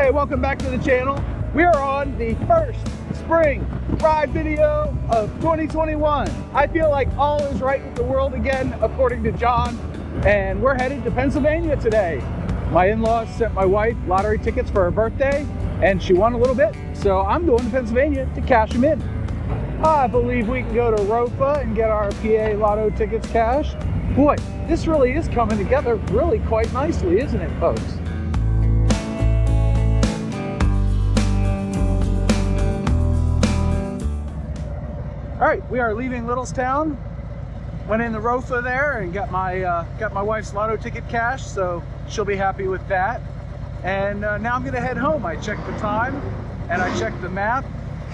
Hey, welcome back to the channel. We are on the first spring ride video of 2021. I feel like all is right with the world again, according to John, and we're headed to Pennsylvania today. My in-laws sent my wife lottery tickets for her birthday, and she won a little bit, so I'm going to Pennsylvania to cash them in. I believe we can go to ROFA and get our PA lotto tickets cashed. Boy, this really is coming together really quite nicely, isn't it, folks? All right, we are leaving Littlestown. Went in the ROFA there and got my wife's lotto ticket cashed, so she'll be happy with that. And now I'm gonna head home. I checked the time and I checked the map,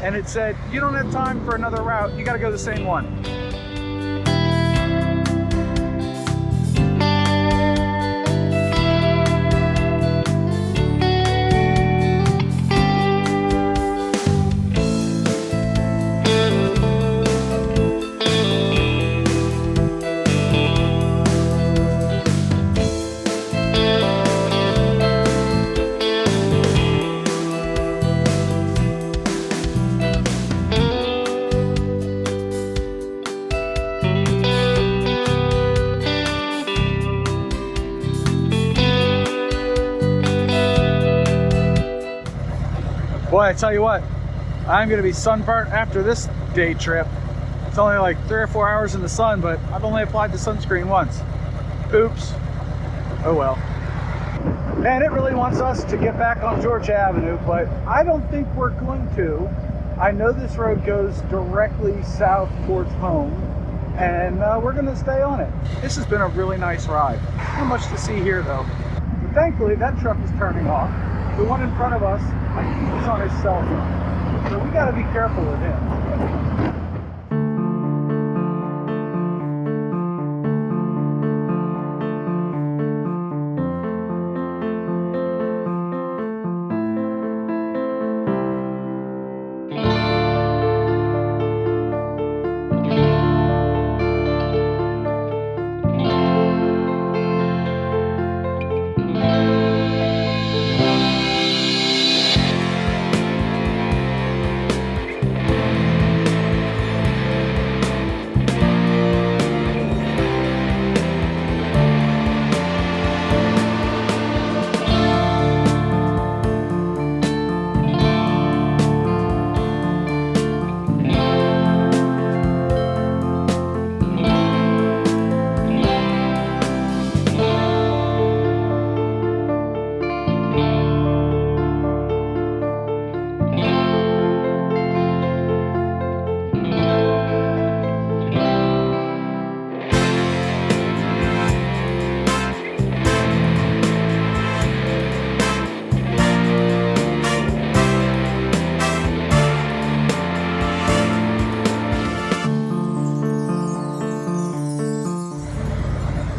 and it said, you don't have time for another route, you gotta go the same one. Boy, I tell you what, I'm gonna be sunburnt after this day trip. It's only like 3 or 4 hours in the sun, but I've only applied the sunscreen once. Oops. Oh well. Man, it really wants us to get back on Georgia Avenue, but I don't think we're going to. I know this road goes directly south towards home, and we're gonna stay on it. This has been a really nice ride. Not much to see here though. But thankfully, that truck is turning off. The one in front of us, I think he's on his cell phone. So we gotta be careful with him.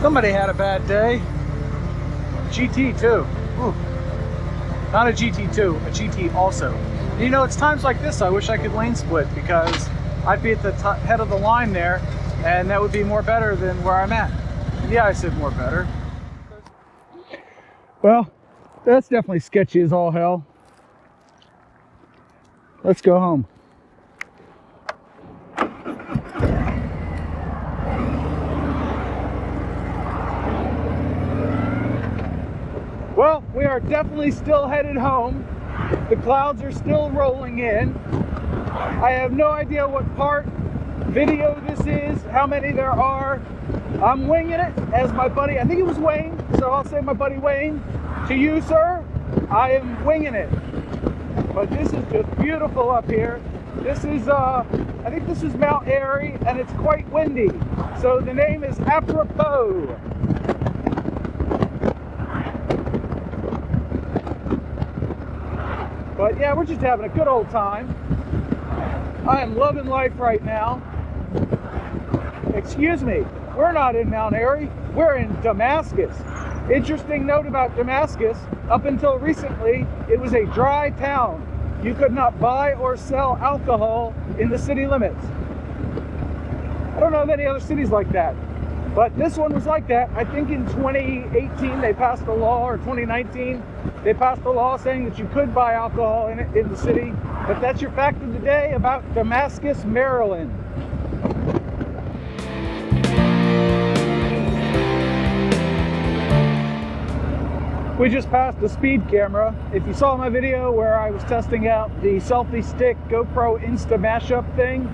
Somebody had a bad day. GT too. Ooh. Not a GT2, a GT also. You know, it's times like this I wish I could lane split, because I'd be at the head of the line there, and that would be more better than where I'm at. Yeah, I said more better. Well, that's definitely sketchy as all hell. Let's go home. Well, we are definitely still headed home. The clouds are still rolling in. I have no idea what part video this is, how many there are. I'm winging it, as my buddy, I think it was Wayne, so I'll say my buddy Wayne. To you, sir, I am winging it. But this is just beautiful up here. This is, I think this is Mount Airy, and it's quite windy. So the name is apropos. But yeah, we're just having a good old time. I am loving life right now. Excuse me, we're not in Mount Airy, we're in Damascus. Interesting note about Damascus, up until recently, it was a dry town. You could not buy or sell alcohol in the city limits. I don't know of any other cities like that. But this one was like that. I think in 2018 they passed a law, or 2019, they passed a law saying that you could buy alcohol in the city. But that's your fact of the day about Damascus, Maryland. We just passed a speed camera. If you saw my video where I was testing out the selfie stick GoPro Insta mashup thing,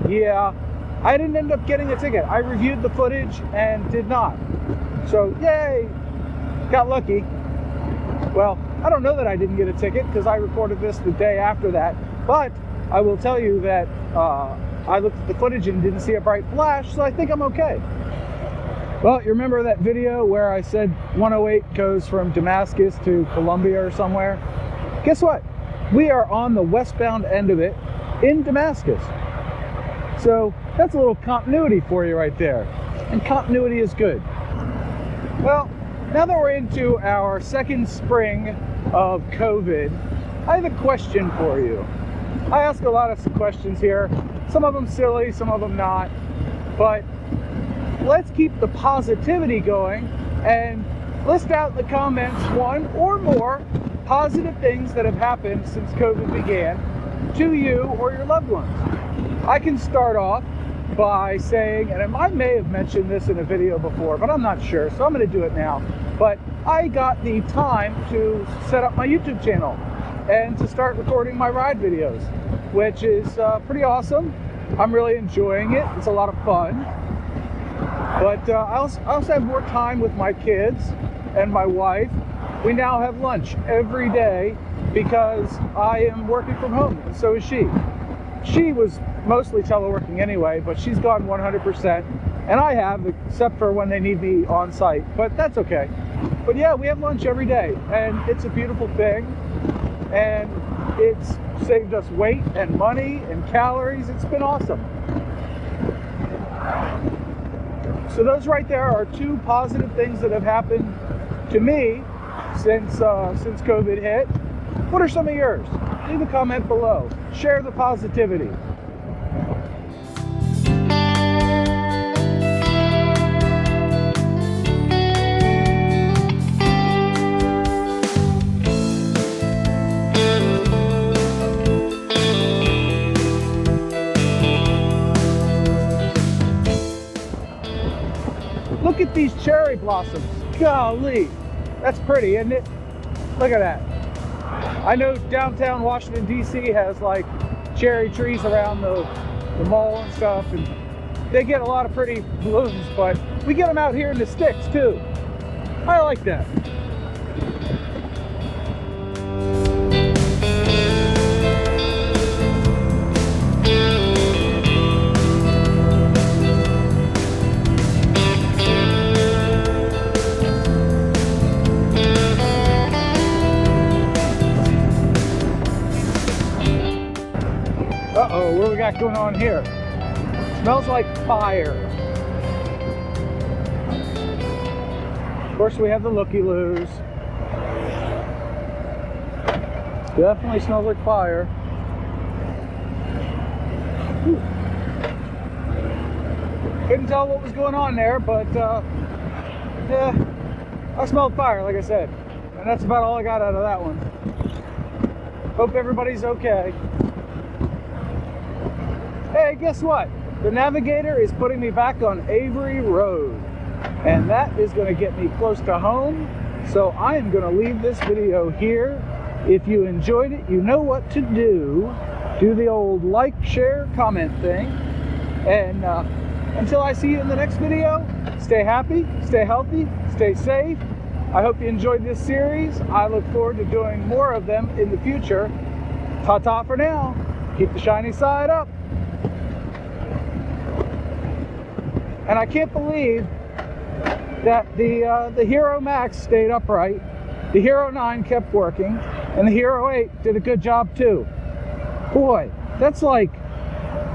yeah, I didn't end up getting a ticket. I reviewed the footage and did not. So, yay! Got lucky. Well, I don't know that I didn't get a ticket because I recorded this the day after that. But I will tell you that I looked at the footage and didn't see a bright flash, so I think I'm okay. Well, you remember that video where I said 108 goes from Damascus to Columbia or somewhere? Guess what? We are on the westbound end of it in Damascus. So that's a little continuity for you right there. And continuity is good. Well, now that we're into our second spring of COVID, I have a question for you. I ask a lot of questions here. Some of them silly, some of them not. But let's keep the positivity going and list out in the comments one or more positive things that have happened since COVID began to you or your loved ones. I can start off by saying, and I may have mentioned this in a video before, but I'm not sure, so I'm going to do it now. But I got the time to set up my YouTube channel and to start recording my ride videos, which is pretty awesome. I'm really enjoying it. It's a lot of fun. But I also have more time with my kids and my wife. We now have lunch every day because I am working from home, and so is she. She was mostly teleworking anyway, but she's gone 100%, and I have, except for when they need me on site, but that's okay. But yeah, we have lunch every day, and it's a beautiful thing, and it's saved us weight and money and calories. It's been awesome. So those right there are two positive things that have happened to me since COVID hit. What are some of yours? Leave a comment below. Share the positivity. Look at these cherry blossoms. Golly, that's pretty, isn't it? Look at that. I know downtown Washington, D.C. has like cherry trees around the mall and stuff, and they get a lot of pretty blooms, but we get them out here in the sticks too. I like that. Uh-oh, what do we got going on here? Smells like fire. Of course, we have the looky-loos. Definitely smells like fire. Whew. Couldn't tell what was going on there, but yeah, I smelled fire, like I said. And that's about all I got out of that one. Hope everybody's okay. Hey, guess what? The navigator is putting me back on Avery Road, and that is going to get me close to home. So I am going to leave this video here. If you enjoyed it, you know what to do. Do the old like, share, comment thing. And until I see you in the next video, stay happy, stay healthy, stay safe. I hope you enjoyed this series. I look forward to doing more of them in the future. Ta-ta for now. Keep the shiny side up. And I can't believe that the Hero Max stayed upright, the Hero 9 kept working, and the Hero 8 did a good job too. Boy, that's like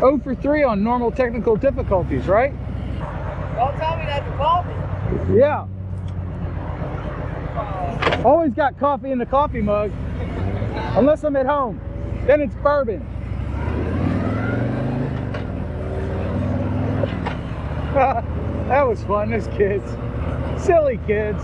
0 for 3 on normal technical difficulties, right? Don't tell me that's coffee. Yeah. Always got coffee in the coffee mug, unless I'm at home. Then it's bourbon. That was fun. Those kids. Silly kids.